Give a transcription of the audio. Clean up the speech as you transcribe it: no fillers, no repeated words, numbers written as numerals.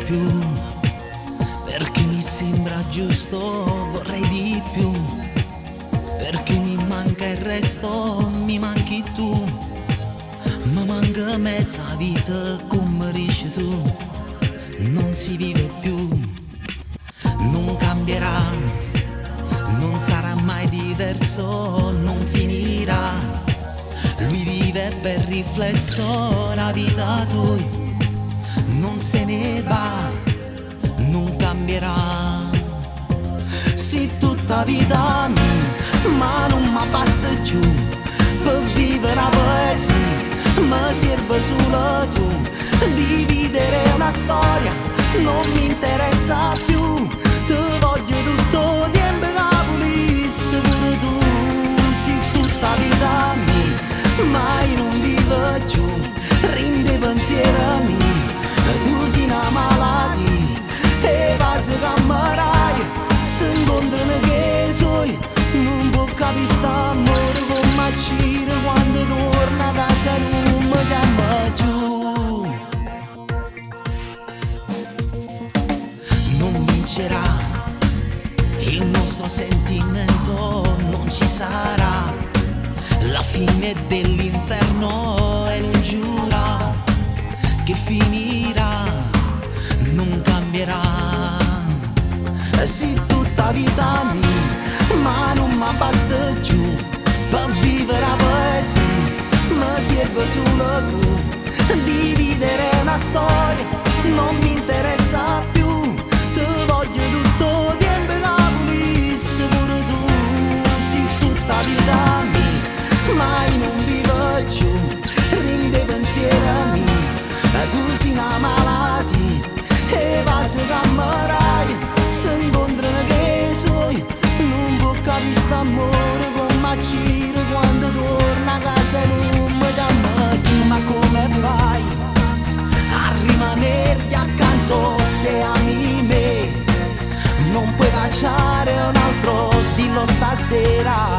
più, perché mi sembra giusto, vorrei di più, perché mi manca il resto, mi manchi tu, ma manca mezza vita come dici tu, non si vive più, non cambierà, non sarà mai diverso, non finirà, lui vive per riflesso la vita tua, non se ne va, non cambierà. Sì, tutta vita mia, ma non mi basta più per vivere la poesia, mi serve solo tu, dividere una storia non mi interessa più, ti voglio tutto tempo che volessi pure tu. Sì, tutta vita mia, mai non vivo più, rende pensiero mio, tu sei una malattia, e vai se cammerai, se incontrano che soi, non può capire st'amore come accire quando torna a casa non mi chiama giù. Non vincerà, il nostro sentimento non ci sarà, la fine dell'inferno e non giura che finirà, non cambierà. Sì, tutta vita mia, ma non mi basta più per vivere la poesia, mi serve solo tu, dividere una storia non mi interessa più, ti voglio tutto tempo che volessi pure tu. Sì, tutta vita mia, mai non vivo più, rende pensiero mio, tu sei una malattia, e vai se cammerai, se incontrano che soi, non può capire st'amore come accire quando torna a casa non mi chiama più. Ma come fai a rimanerti accanto se ami me? Non puoi baciare un altro, dillo stasera,